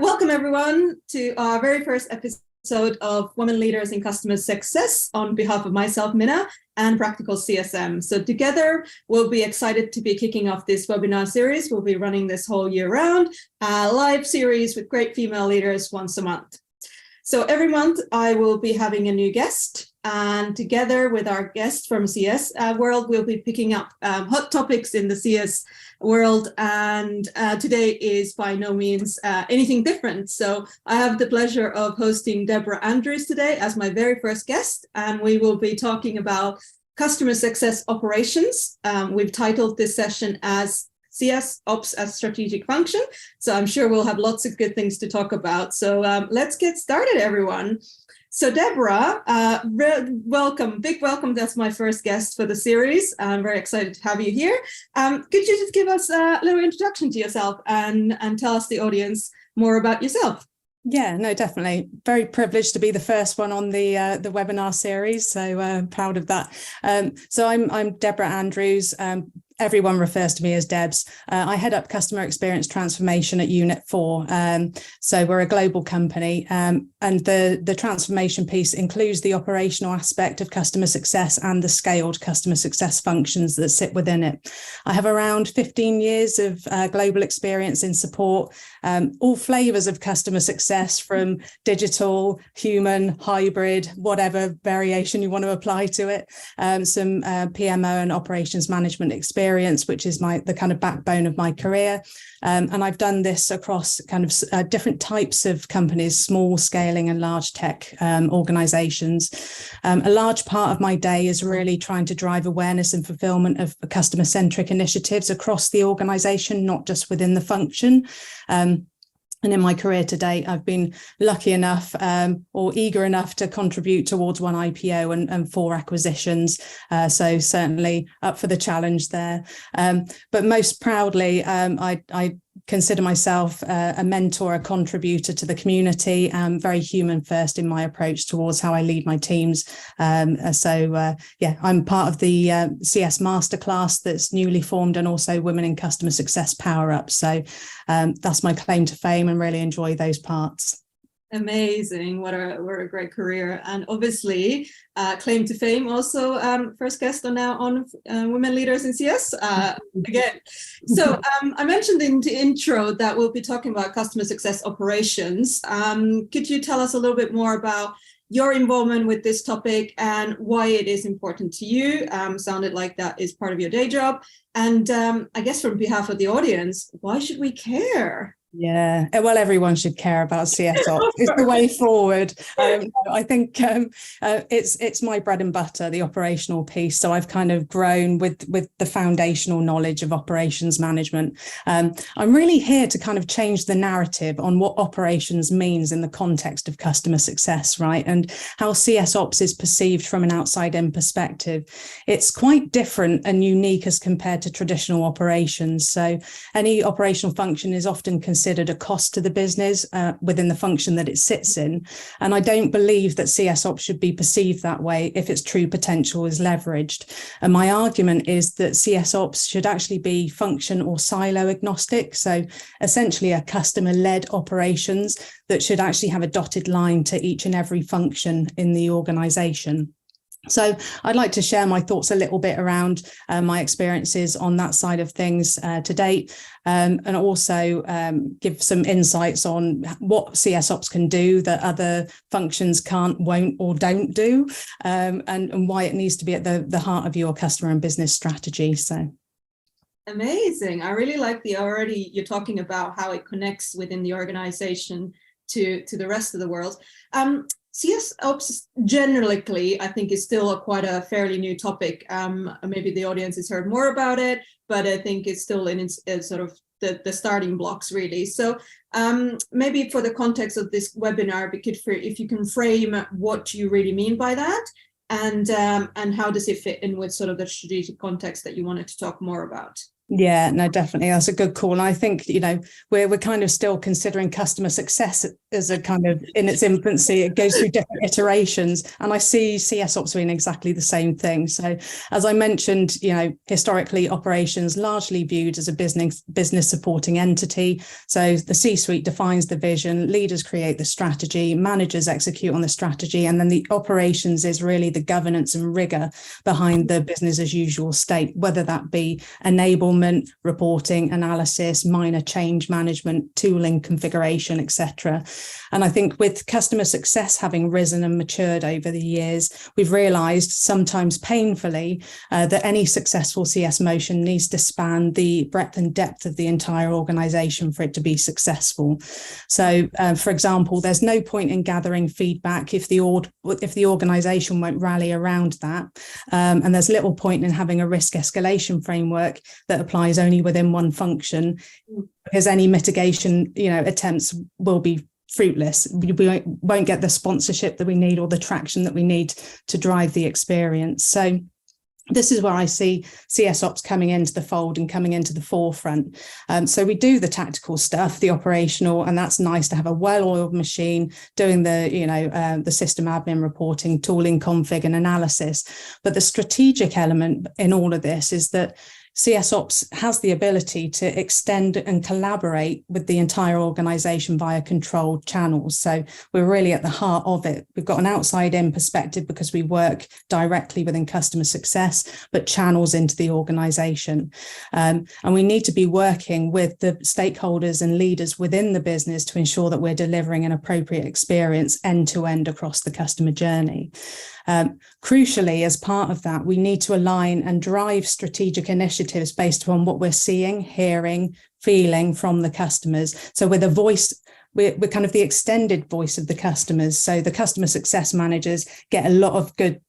Welcome everyone to our very first episode of Women Leaders in Customer Success on behalf of myself, Minna, and Practical CSM. So together, we'll be excited to be kicking off this webinar series. We'll be running this whole year round, a live series with great female leaders once a month. So every month I will be having a new guest, and together with our guest from CS world, we'll be picking up hot topics in the CS world. And today is by no means anything different. So I have the pleasure of hosting Deborah Andrews today as my very first guest, and we will be talking about customer success operations. We've titled this session as CS Ops as Strategic Function. So I'm sure we'll have lots of good things to talk about. So let's get started, everyone. So Deborah, welcome, big welcome. That's my first guest for the series. I'm very excited to have you here. Could you just give us a little introduction to yourself and tell us, the audience, more about yourself? Yeah, no, definitely. Very privileged to be the first one on the webinar series. So proud of that. So I'm Deborah Andrews. Everyone refers to me as Debs. I head up customer experience transformation at Unit 4. So we're a global company, and the transformation piece includes the operational aspect of customer success and the scaled customer success functions that sit within it. I have around 15 years of global experience in support, all flavors of customer success, from digital, human, hybrid, whatever variation you want to apply to it. Some PMO and operations management experience, which is the kind of backbone of my career. And I've done this across kind of different types of companies, small scaling and large tech organizations. A large part of my day is really trying to drive awareness and fulfillment of customer-centric initiatives across the organization, not just within the function. And in my career to date, I've been lucky enough or eager enough to contribute towards one IPO and 4 acquisitions. So certainly up for the challenge there. But most proudly, I consider myself a mentor, a contributor to the community, very human first in my approach towards how I lead my teams. Yeah, I'm part of the CS Masterclass that's newly formed, and also Women in Customer Success Power Up. So that's my claim to fame, and really enjoy those parts. Amazing. What a great career. And obviously, claim to fame also, first guest on Women Leaders in CS again. So I mentioned in the intro that we'll be talking about customer success operations. Could you tell us a little bit more about your involvement with this topic and why it is important to you? Sounded like that is part of your day job. And I guess from behalf of the audience, why should we care? Yeah, well, everyone should care about CS Ops. It's the way forward. I think it's my bread and butter, the operational piece. So I've kind of grown with the foundational knowledge of operations management. I'm really here to kind of change the narrative on what operations means in the context of customer success, right? And how CS Ops is perceived from an outside-in perspective. It's quite different and unique as compared to traditional operations. So any operational function is often considered a cost to the business within the function that it sits in. And I don't believe that CS Ops should be perceived that way if its true potential is leveraged. And my argument is that CS Ops should actually be function or silo agnostic. So essentially a customer-led operations that should actually have a dotted line to each and every function in the organization. So I'd like to share my thoughts a little bit around my experiences on that side of things to date, and also give some insights on what CS Ops can do that other functions can't, won't, or don't do, and why it needs to be at the heart of your customer and business strategy. So. Amazing. I really like you're talking about how it connects within the organization to the rest of the world. CS Ops generally, I think, is still quite a fairly new topic. Maybe the audience has heard more about it, but I think it's still in its sort of the starting blocks, really. So maybe for the context of this webinar, if you can frame what you really mean by that, and how does it fit in with sort of the strategic context that you wanted to talk more about? Yeah, no, definitely. That's a good call. And I think, we're kind of still considering customer success as a kind of in its infancy. It goes through different iterations. And I see CS Ops being exactly the same thing. So as I mentioned, historically operations largely viewed as a business supporting entity. So the C-suite defines the vision, leaders create the strategy, managers execute on the strategy, and then the operations is really the governance and rigor behind the business as usual state, whether that be enablement, reporting, analysis, minor change management, tooling, configuration, etc. And I think with customer success having risen and matured over the years, we've realized, sometimes painfully, that any successful CS motion needs to span the breadth and depth of the entire organization for it to be successful. So, for example, there's no point in gathering feedback if the organization won't rally around that. And there's little point in having a risk escalation framework that applies only within one function, because any mitigation, attempts will be fruitless. We won't get the sponsorship that we need or the traction that we need to drive the experience. So this is where I see CS Ops coming into the fold and coming into the forefront. So we do the tactical stuff, the operational, and that's nice to have a well-oiled machine doing the system admin, reporting, tooling, config, and analysis. But the strategic element in all of this is that CS Ops has the ability to extend and collaborate with the entire organization via controlled channels. So we're really at the heart of it. We've got an outside-in perspective because we work directly within customer success, but channels into the organization. And we need to be working with the stakeholders and leaders within the business to ensure that we're delivering an appropriate experience end-to-end across the customer journey. Crucially, as part of that, we need to align and drive strategic initiatives based on what we're seeing, hearing, feeling from the customers. So with a voice, we're kind of the extended voice of the customers. So the customer success managers get a lot of good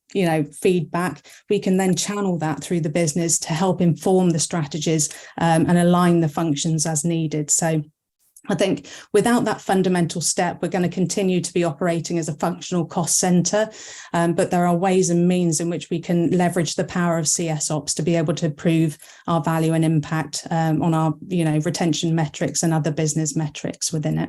feedback. We can then channel that through the business to help inform the strategies and align the functions as needed. So I think without that fundamental step, we're going to continue to be operating as a functional cost center, but there are ways and means in which we can leverage the power of CS Ops to be able to improve our value and impact on our retention metrics and other business metrics within it.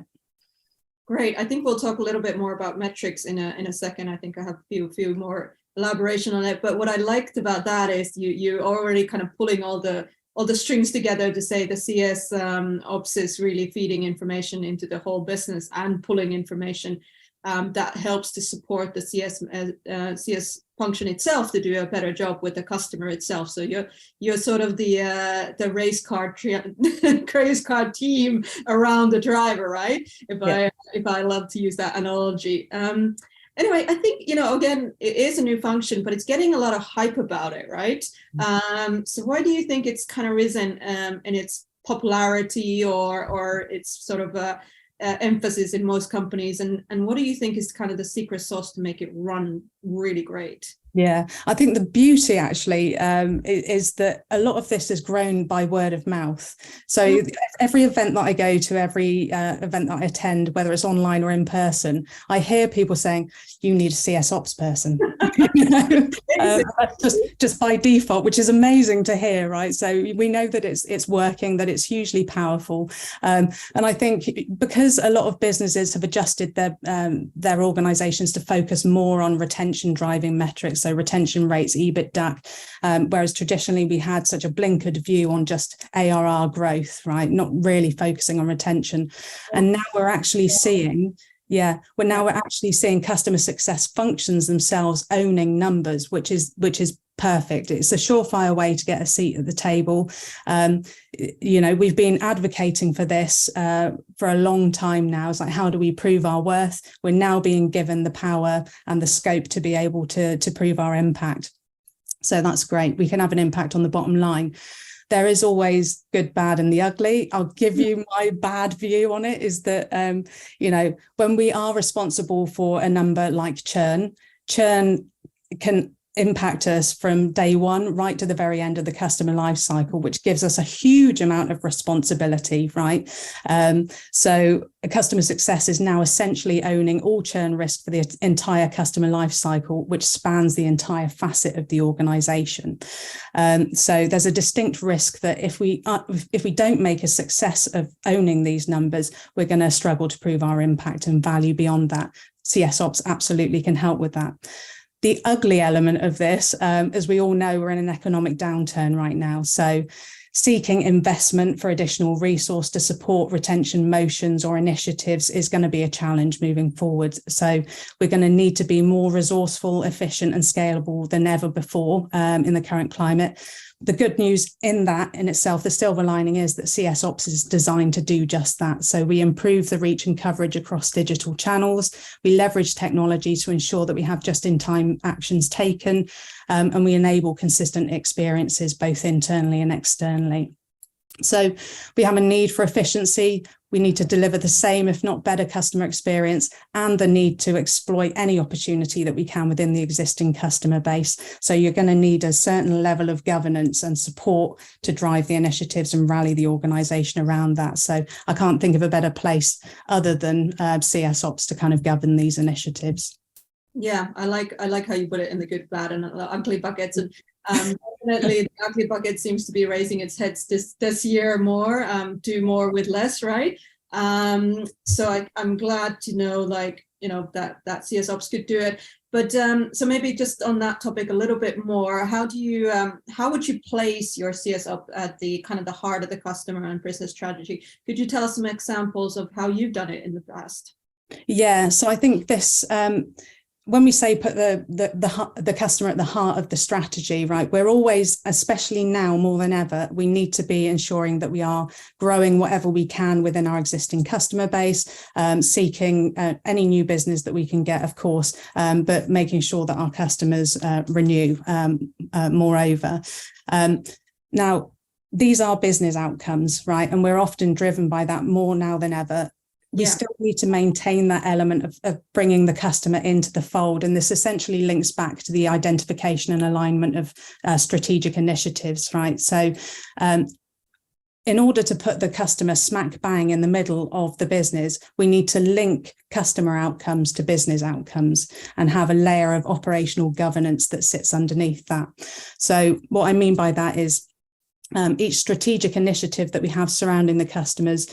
Great. I think we'll talk a little bit more about metrics in a second. I think I have a few more elaboration on it. But what I liked about that is you already kind of pulling all the strings together to say the CS Ops is really feeding information into the whole business and pulling information that helps to support the CS function itself to do a better job with the customer itself. So you're sort of the race car team around the driver, right? If I love to use that analogy. Anyway, I think, again, it is a new function, but it's getting a lot of hype about it, right? So why do you think it's kind of risen in its popularity or its sort of emphasis in most companies? And what do you think is kind of the secret sauce to make it run really great? Yeah, I think the beauty actually is that a lot of this is grown by word of mouth. So every event that I go to, every event that I attend, whether it's online or in person, I hear people saying, you need a CS Ops person. Just by default, which is amazing to hear, right? So we know that it's working, that it's hugely powerful. And I think because a lot of businesses have adjusted their organizations to focus more on retention driving metrics, so retention rates, EBITDA, whereas traditionally we had such a blinkered view on just ARR growth, right? Not really focusing on retention. And now we're actually seeing customer success functions themselves owning numbers, which is perfect. It's a surefire way to get a seat at the table. We've been advocating for this for a long time now. It's like, how do we prove our worth? We're now being given the power and the scope to be able to prove our impact. So that's great. We can have an impact on the bottom line. There is always good, bad, and the ugly. I'll give you my bad view on it is that, when we are responsible for a number like churn can impact us from day one right to the very end of the customer life cycle, which gives us a huge amount of responsibility, right? So customer success is now essentially owning all churn risk for the entire customer life cycle, which spans the entire facet of the organization. So there's a distinct risk that if we don't make a success of owning these numbers, we're going to struggle to prove our impact and value beyond that. CS Ops absolutely can help with that. The ugly element of this, as we all know, we're in an economic downturn right now. So seeking investment for additional resource to support retention motions or initiatives is going to be a challenge moving forward. So we're going to need to be more resourceful, efficient and scalable than ever before in the current climate. The good news in that in itself, the silver lining, is that CS Ops is designed to do just that. So we improve the reach and coverage across digital channels. We leverage technology to ensure that we have just-in-time actions taken, and we enable consistent experiences both internally and externally. So we have a need for efficiency. We need to deliver the same, if not better, customer experience, and the need to exploit any opportunity that we can within the existing customer base. So you're going to need a certain level of governance and support to drive the initiatives and rally the organization around that. So I can't think of a better place other than CS Ops to kind of govern these initiatives. Yeah, I like how you put it in the good, bad, and the ugly buckets. And definitely, the ugly bucket seems to be raising its heads this year more. Do more with less, right? So I'm glad to know, that CS Ops could do it. But so maybe just on that topic a little bit more, how would you place your CS Ops at the kind of the heart of the customer and business strategy? Could you tell us some examples of how you've done it in the past? Yeah, so I think this. When we say put the customer at the heart of the strategy, right, we're always, especially now more than ever, we need to be ensuring that we are growing whatever we can within our existing customer base, seeking any new business that we can get, of course, but making sure that our customers renew moreover. Now, these are business outcomes, right? And we're often driven by that more now than ever. We still need to maintain that element of bringing the customer into the fold. And this essentially links back to the identification and alignment of strategic initiatives, right? So in order to put the customer smack bang in the middle of the business, we need to link customer outcomes to business outcomes and have a layer of operational governance that sits underneath that. So what I mean by that is each strategic initiative that we have surrounding the customers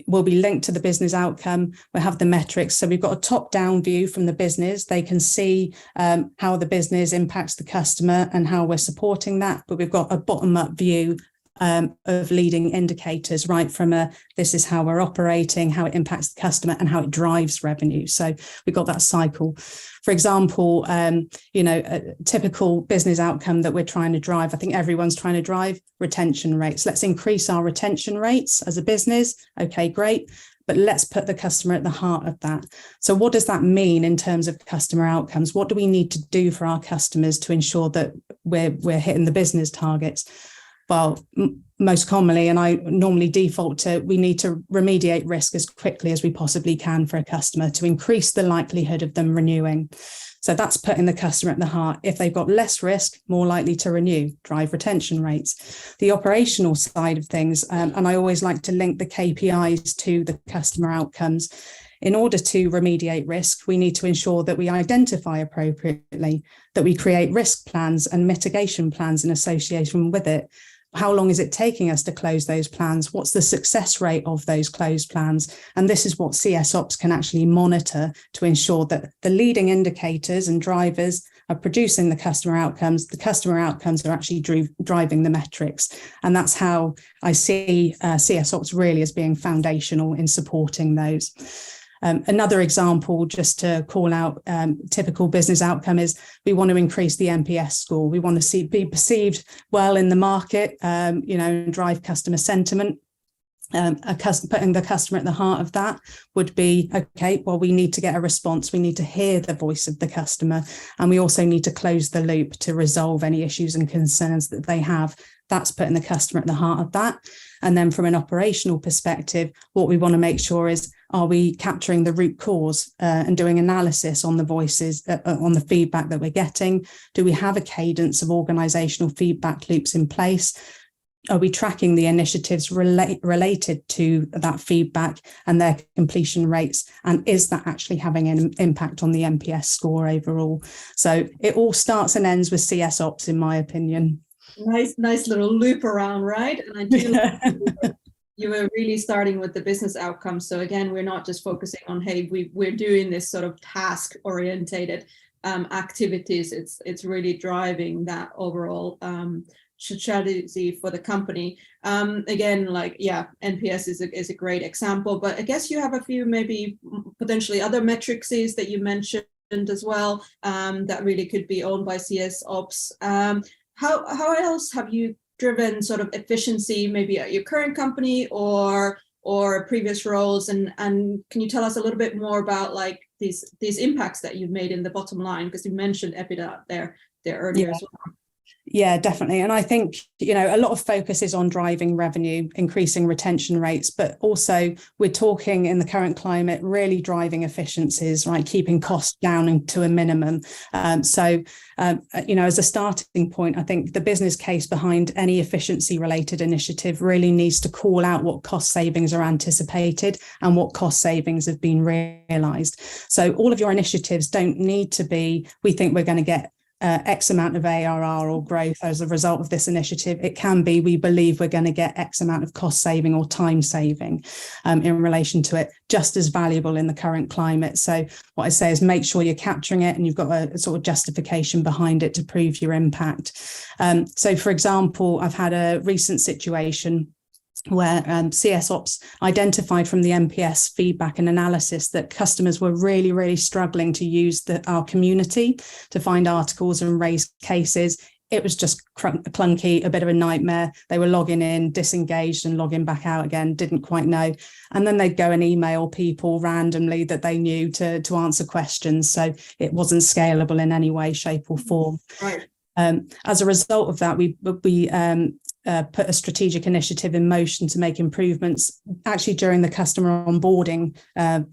will be linked to the business outcome. We'll have the metrics. So we've got a top-down view from the business. They can see how the business impacts the customer and how we're supporting that. But we've got a bottom-up view of leading indicators, right, from this is how we're operating, how it impacts the customer and how it drives revenue. So we've got that cycle. For example, a typical business outcome that we're trying to drive, I think everyone's trying to drive retention rates. Let's increase our retention rates as a business. Okay, great. But let's put the customer at the heart of that. So what does that mean in terms of customer outcomes? What do we need to do for our customers to ensure that we're hitting the business targets? Well, most commonly, and I normally default to, we need to remediate risk as quickly as we possibly can for a customer to increase the likelihood of them renewing. So that's putting the customer at the heart. If they've got less risk, more likely to renew, drive retention rates. The operational side of things, and I always like to link the KPIs to the customer outcomes. In order to remediate risk, we need to ensure that we identify appropriately, that we create risk plans and mitigation plans in association with it. How long is it taking us to close those plans? What's the success rate of those closed plans? And this is what CS Ops can actually monitor to ensure that the leading indicators and drivers are producing the customer outcomes. The customer outcomes are actually driving the metrics. And that's how I see CS Ops really as being foundational in supporting those. Another example, just to call out typical business outcome, is we want to increase the NPS score. We want to be perceived well in the market, and drive customer sentiment. Putting the customer at the heart of that would be, okay, well, we need to get a response. We need to hear the voice of the customer. And we also need to close the loop to resolve any issues and concerns that they have That's putting the customer at the heart of that. And then from an operational perspective, what we want to make sure is, are we capturing the root cause and doing analysis on the voices, on the feedback that we're getting? Do we have a cadence of organizational feedback loops in place? Are we tracking the initiatives related to that feedback and their completion rates? And is that actually having an impact on the NPS score overall? So it all starts and ends with CS Ops, in my opinion. Nice little loop around, right? And I do like you were really starting with the business outcomes. So again, we're not just focusing on, hey, we're doing this sort of task orientated activities. It's really driving that overall strategy for the company. Again, like, yeah, NPS is a great example, but I guess you have a few maybe potentially other metrics that you mentioned as well that really could be owned by CS Ops. How else have you driven sort of efficiency, maybe at your current company or previous roles? And can you tell us a little bit more about like these impacts that you've made in the bottom line? Because you mentioned EBITDA there earlier as well. Yeah, definitely. And I think, a lot of focus is on driving revenue, increasing retention rates, but also we're talking in the current climate, really driving efficiencies, right? Keeping costs down to a minimum. As a starting point, I think the business case behind any efficiency related initiative really needs to call out what cost savings are anticipated and what cost savings have been realized. So all of your initiatives don't need to be, we think we're going to get X amount of ARR or growth as a result of this initiative. It can be, we believe we're going to get X amount of cost saving or time saving in relation to it, just as valuable in the current climate. So what I say is make sure you're capturing it and you've got a sort of justification behind it to prove your impact. So for example, I've had a recent situation where CS Ops identified from the NPS feedback and analysis that customers were really, really struggling to use our community to find articles and raise cases. It was just clunky, a bit of a nightmare. They were logging in, disengaged and logging back out again, didn't quite know. And then they'd go and email people randomly that they knew to answer questions. So it wasn't scalable in any way, shape or form. Right. As a result of that, we put a strategic initiative in motion to make improvements actually during the customer onboarding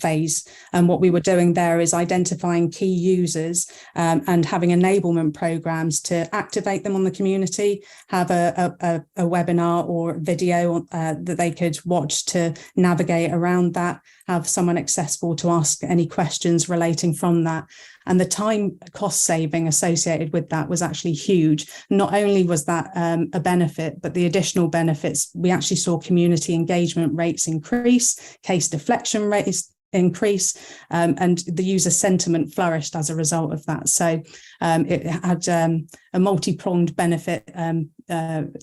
phase. And what we were doing there is identifying key users and having enablement programs to activate them on the community, have a webinar or video that they could watch to navigate around that, have someone accessible to ask any questions relating from that. And the time cost saving associated with that was actually huge. Not only was that a benefit, but the additional benefits, we actually saw community engagement rates increase, case deflection rates increase, and the user sentiment flourished as a result of that. So it had a multi-pronged benefit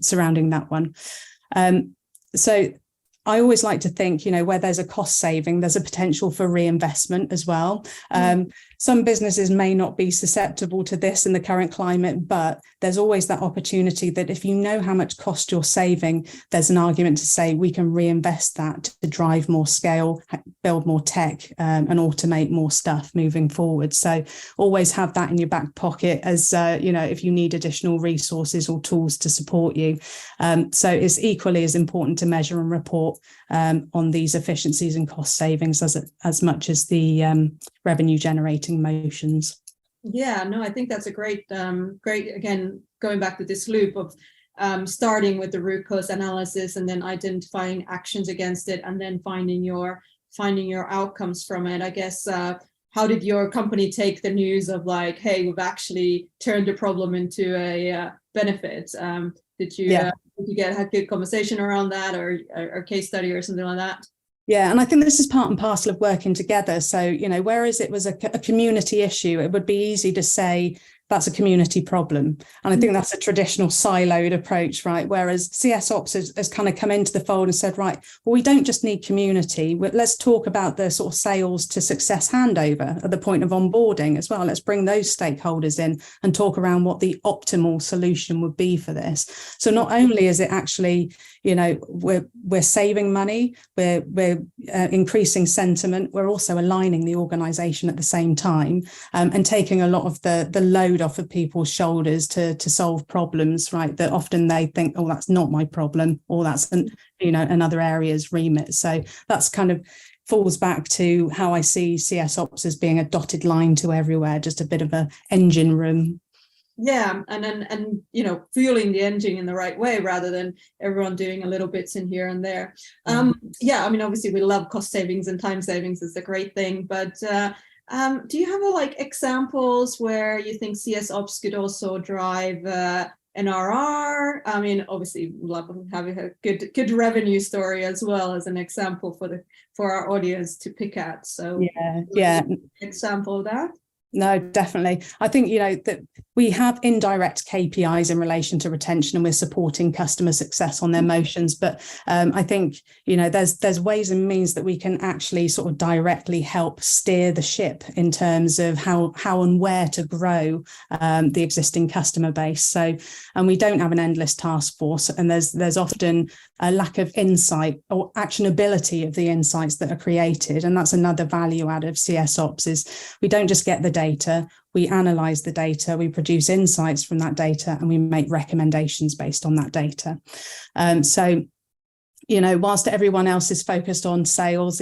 surrounding that one. So I always like to think, where there's a cost saving, there's a potential for reinvestment as well. Some businesses may not be susceptible to this in the current climate, but there's always that opportunity that if you know how much cost you're saving, there's an argument to say we can reinvest that to drive more scale, build more tech, and automate more stuff moving forward. So always have that in your back pocket as, if you need additional resources or tools to support you. So it's equally as important to measure and report on these efficiencies and cost savings as much as the revenue generating motions. Yeah, no, I think that's a great, again, going back to this loop of starting with the root cause analysis and then identifying actions against it and then finding your outcomes from it. I guess, how did your company take the news of like, hey, we've actually turned the problem into a benefit? Did you have a good conversation around that or case study or something like that? Yeah, and I think this is part and parcel of working together. So, whereas it was a community issue, it would be easy to say that's a community problem. And I think that's a traditional siloed approach, right? Whereas CS Ops has kind of come into the fold and said, right, well, we don't just need community. Let's talk about the sort of sales to success handover at the point of onboarding as well. Let's bring those stakeholders in and talk around what the optimal solution would be for this. So not only is it actually, we're saving money, we're increasing sentiment, we're also aligning the organization at the same time, and taking a lot of the load off of people's shoulders to solve problems, right? That often they think, oh, that's not my problem, or that's another area's remit. So that's kind of falls back to how I see CS Ops as being a dotted line to everywhere, just a bit of a engine room. Yeah, and fueling the engine in the right way rather than everyone doing a little bits in here and there. Yeah, I mean, obviously we love cost savings and time savings is a great thing, but do you have examples where you think CS Ops could also drive NRR? I mean, obviously love having a good revenue story as well as an example for our audience to pick at. So yeah, example of that. No, definitely. I think, that we have indirect KPIs in relation to retention, and we're supporting customer success on their motions. But I think, there's ways and means that we can actually sort of directly help steer the ship in terms of how and where to grow the existing customer base. So, and we don't have an endless task force, and there's often a lack of insight or actionability of the insights that are created. And that's another value add of CS Ops is we don't just get the data, we analyze the data, we produce insights from that data, and we make recommendations based on that data. So, whilst everyone else is focused on sales,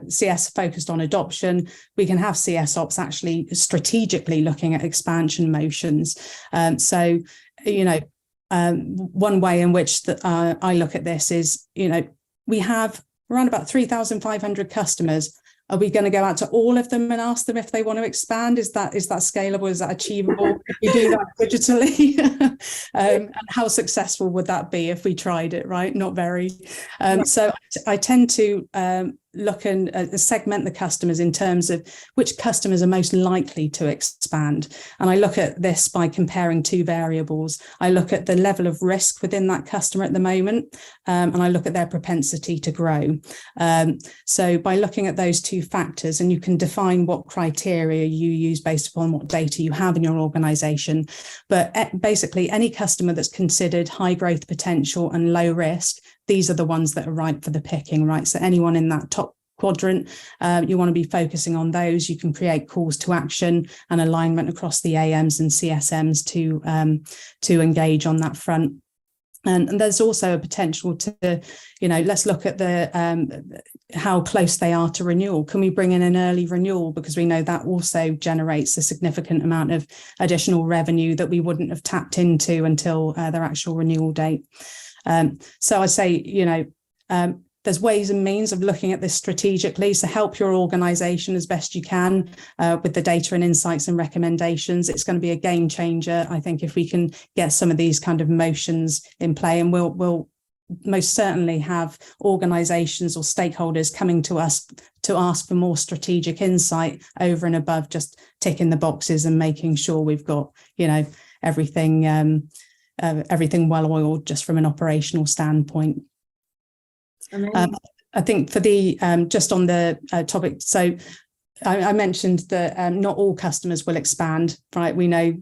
CS focused on adoption, we can have CS Ops actually strategically looking at expansion motions. So, one way in which I look at this is, we have around about 3,500 customers. Are we going to go out to all of them and ask them if they want to expand? Is that scalable? Is that achievable? We do that digitally. And how successful would that be if we tried it, right? Not very. So I tend to look and segment the customers in terms of which customers are most likely to expand. And I look at this by comparing two variables. I look at the level of risk within that customer at the moment, and I look at their propensity to grow. So by looking at those two factors, and you can define what criteria you use based upon what data you have in your organization. But basically, any customer that's considered high growth potential and low risk, these are the ones that are ripe for the picking, right? So anyone in that top quadrant, you want to be focusing on those. You can create calls to action and alignment across the AMs and CSMs to engage on that front. And there's also a potential to, let's look at the how close they are to renewal. Can we bring in an early renewal? Because we know that also generates a significant amount of additional revenue that we wouldn't have tapped into until their actual renewal date. So I say, there's ways and means of looking at this strategically. So help your organization as best you can with the data and insights and recommendations. It's going to be a game changer, I think, if we can get some of these kind of motions in play. And we'll most certainly have organizations or stakeholders coming to us to ask for more strategic insight over and above just ticking the boxes and making sure we've got, everything well oiled just from an operational standpoint. I think for the just on the topic, so I mentioned that not all customers will expand, right? We know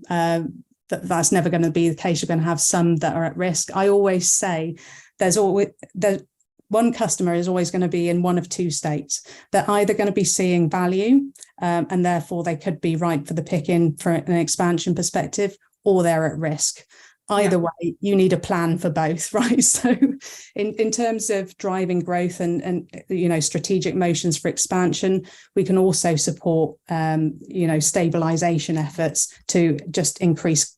that's never going to be the case. You're going to have some that are at risk. I always say one customer is always going to be in one of two states. They're either going to be seeing value and therefore they could be ripe for the pick-in for an expansion perspective, or they're at risk. Either way, you need a plan for both, right? So in terms of driving growth and strategic motions for expansion, we can also support, stabilization efforts to just increase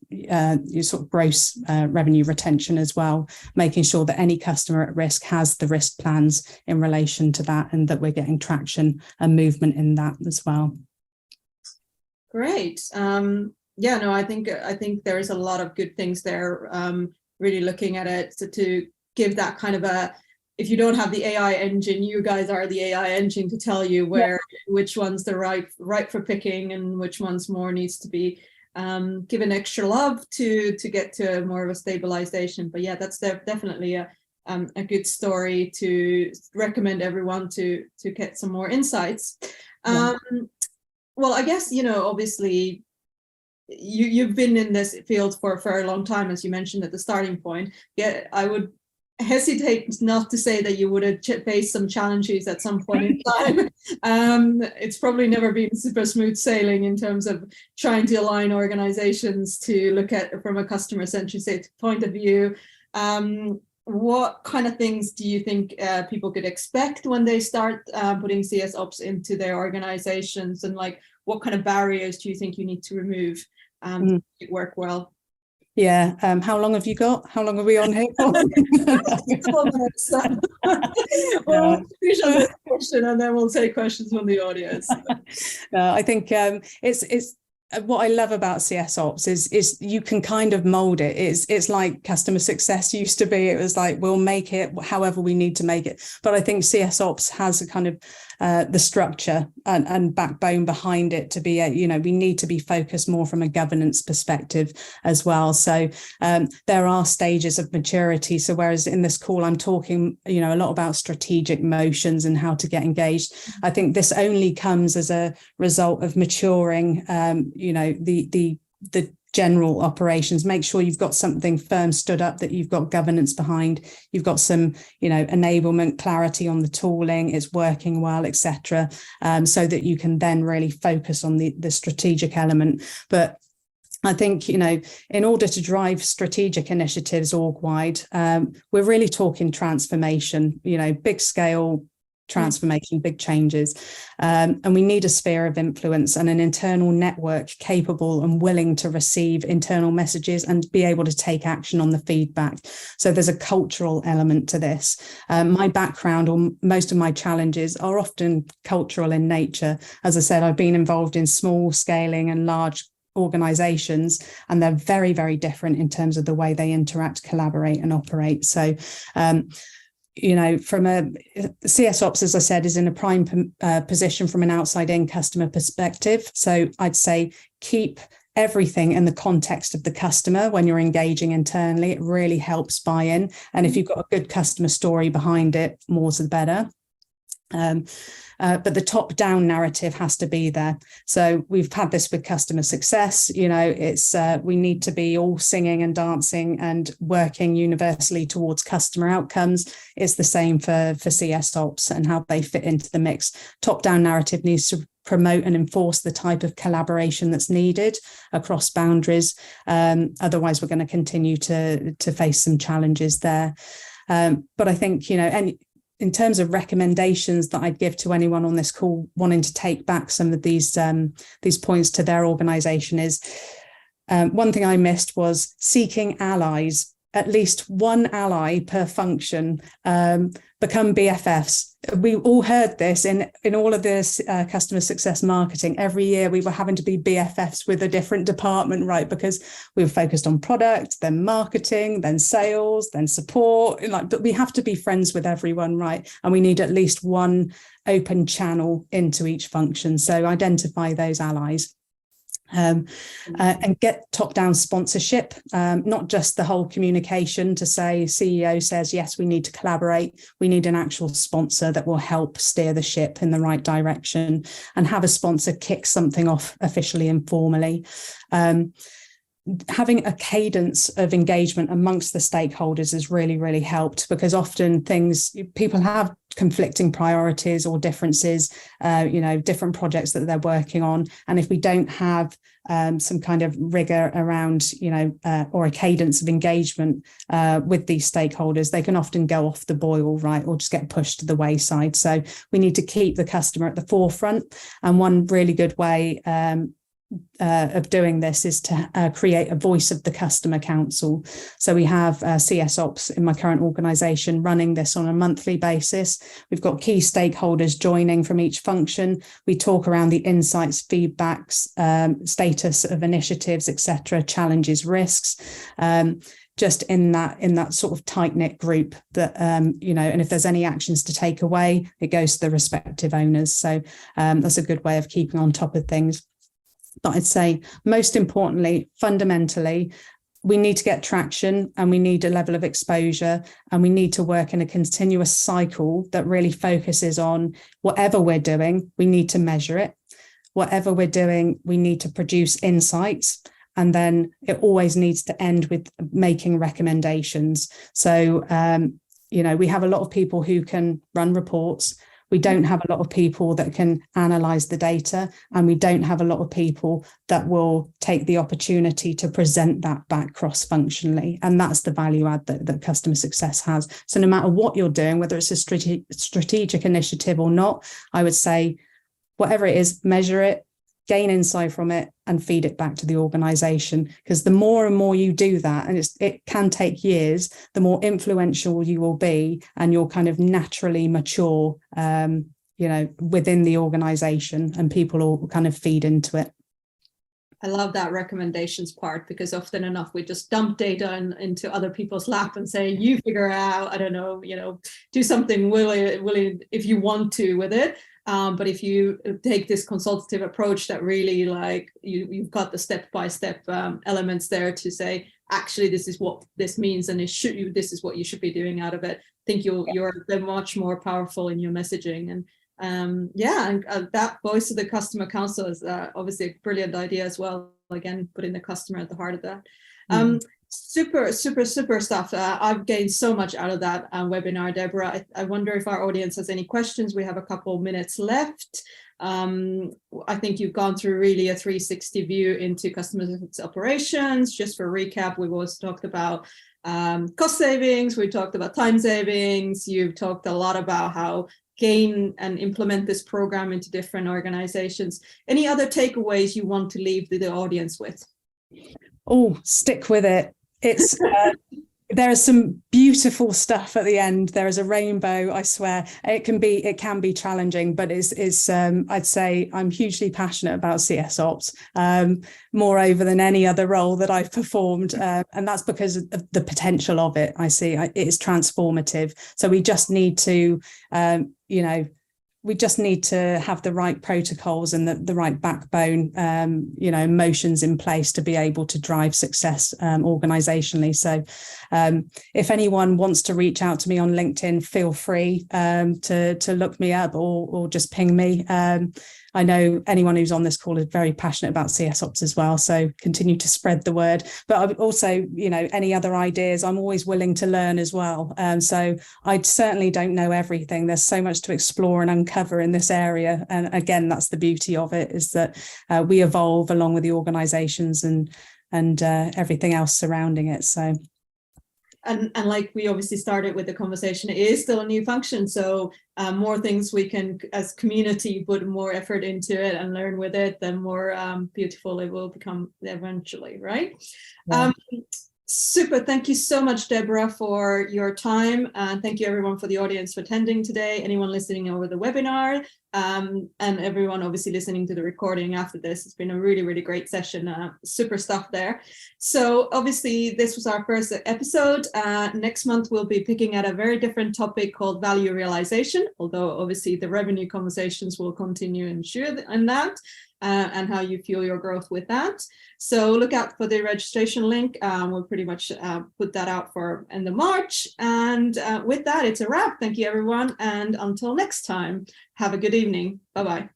sort of gross revenue retention as well, making sure that any customer at risk has the risk plans in relation to that, and that we're getting traction and movement in that as well. Great. Yeah, no, I think there's a lot of good things there. Really looking at it to give that kind of if you don't have the AI engine, you guys are the AI engine to tell you which one's the right for picking and which one's more needs to be given extra love to get to more of a stabilization. But yeah, that's definitely a good story to recommend everyone to get some more insights. Well, I guess, obviously, you've been in this field for a very long time, as you mentioned at the starting point. Yeah, I would hesitate not to say that you would have faced some challenges at some point in time. It's probably never been super smooth sailing in terms of trying to align organizations to look at it from a customer centric point of view. What kind of things do you think people could expect when they start putting CS ops into their organizations, and like what kind of barriers do you think you need to remove to make it work well? Yeah. How long have you got? How long are we on here for? We'll finish on this question and then we'll take questions from the audience. I think it's what I love about CS Ops is you can kind of mold it. It's like customer success used to be. It was like, we'll make it however we need to make it. But I think CS Ops has a kind of the structure and backbone behind it to be we need to be focused more from a governance perspective as well. So there are stages of maturity. So whereas in this call, I'm talking, a lot about strategic motions and how to get engaged. I think this only comes as a result of maturing, the general operations. Make sure you've got something firm stood up, that you've got governance behind, you've got some, enablement, clarity on the tooling, it's working well, etc. So that you can then really focus on the strategic element. But I think, in order to drive strategic initiatives org-wide, we're really talking transformation, big scale transformation, big changes. And we need a sphere of influence and an internal network capable and willing to receive internal messages and be able to take action on the feedback. So there's a cultural element to this. My background, or most of my challenges, are often cultural in nature. As I said, I've been involved in small scaling and large organizations, and they're very, very different in terms of the way they interact, collaborate and operate. So from a CS Ops, as I said, is in a prime position from an outside in customer perspective. So I'd say keep everything in the context of the customer when you're engaging internally. It really helps buy-in. And if you've got a good customer story behind it, more the better. But the top-down narrative has to be there. So we've had this with customer success. It's we need to be all singing and dancing and working universally towards customer outcomes. It's the same for CS Ops and how they fit into the mix. Top-down narrative needs to promote and enforce the type of collaboration that's needed across boundaries. Otherwise, we're going to continue to face some challenges there. But I think, in terms of recommendations that I'd give to anyone on this call wanting to take back some of these points to their organization is, one thing I missed was seeking allies. At least one ally per function, become BFFs. We all heard this in all of this customer success marketing. Every year we were having to be BFFs with a different department, right? Because we were focused on product, then marketing, then sales, then support. But we have to be friends with everyone, right? And we need at least one open channel into each function. So identify those allies. And get top-down sponsorship, not just the whole communication to say CEO says, yes, we need to collaborate. We need an actual sponsor that will help steer the ship in the right direction, and have a sponsor kick something off officially and formally. Having a cadence of engagement amongst the stakeholders has really, really helped, because often people have conflicting priorities or differences, different projects that they're working on. And if we don't have some kind of rigor around, or a cadence of engagement with these stakeholders, they can often go off the boil, right, or just get pushed to the wayside. So we need to keep the customer at the forefront. And one really good way of doing this is to create a voice of the customer council. So we have CS Ops in my current organization running this on a monthly basis. We've got key stakeholders joining from each function. We talk around the insights, feedbacks, status of initiatives, etc., challenges, risks. Just in that sort of tight-knit group that, and if there's any actions to take away, it goes to the respective owners. So that's a good way of keeping on top of things. But I'd say most importantly, fundamentally, we need to get traction, and we need a level of exposure, and we need to work in a continuous cycle that really focuses on whatever we're doing, we need to measure it. Whatever we're doing, we need to produce insights. And then it always needs to end with making recommendations. So we have a lot of people who can run reports. We don't have a lot of people that can analyze the data, and we don't have a lot of people that will take the opportunity to present that back cross-functionally. And that's the value add that customer success has. So no matter what you're doing, whether it's a strategic initiative or not, I would say, whatever it is, measure it, gain insight from it, and feed it back to the organization. Because the more and more you do that, and it can take years, the more influential you will be, and you'll kind of naturally mature, within the organization, and people will kind of feed into it. I love that recommendations part, because often enough we just dump data into other people's lap and say, you figure out, I don't know, do something willy if you want to with it. But if you take this consultative approach that really you've got the step-by-step elements there to say, actually, this is what this means, and this is what you should be doing out of it. I think you're much more powerful in your messaging. And that voice of the customer council is obviously a brilliant idea as well. Again, putting the customer at the heart of that. Super stuff. I've gained so much out of that webinar, Deborah. I wonder if our audience has any questions. We have a couple of minutes left. I think you've gone through really a 360 view into customer operations. Just for recap, we've also talked about cost savings. We talked about time savings. You've talked a lot about how gain and implement this program into different organizations. Any other takeaways you want to leave the audience with? Oh, stick with it. It's there is some beautiful stuff at the end. There is a rainbow, I swear. It can be challenging, but it's I'd say I'm hugely passionate about CS Ops, moreover than any other role that I've performed, and that's because of the potential of it. I see it's transformative. So we just need to we just need to have the right protocols and the right backbone, motions in place to be able to drive success organizationally. So if anyone wants to reach out to me on LinkedIn, feel free to look me up or just ping me. I know anyone who's on this call is very passionate about CS Ops as well, so continue to spread the word. But also, any other ideas, I'm always willing to learn as well. So I certainly don't know everything. There's so much to explore and uncover in this area. And again, that's the beauty of it, is that we evolve along with the organizations and everything else surrounding it. So. And like we obviously started with the conversation, it is still a new function. So more things we can, as community, put more effort into it and learn with it, then more beautiful it will become eventually, right? Yeah. Super. Thank you so much, Deborah, for your time. And thank you, everyone, for the audience for attending today. Anyone listening over the webinar, and everyone obviously listening to the recording after this. It's been a really, really great session. Super stuff there. So obviously, this was our first episode. Next month, we'll be picking at a very different topic called value realization, although obviously the revenue conversations will continue and share in that. And how you fuel your growth with that. So look out for the registration link. We'll pretty much put that out for end of March. And with that, it's a wrap. Thank you, everyone. And until next time, have a good evening. Bye-bye.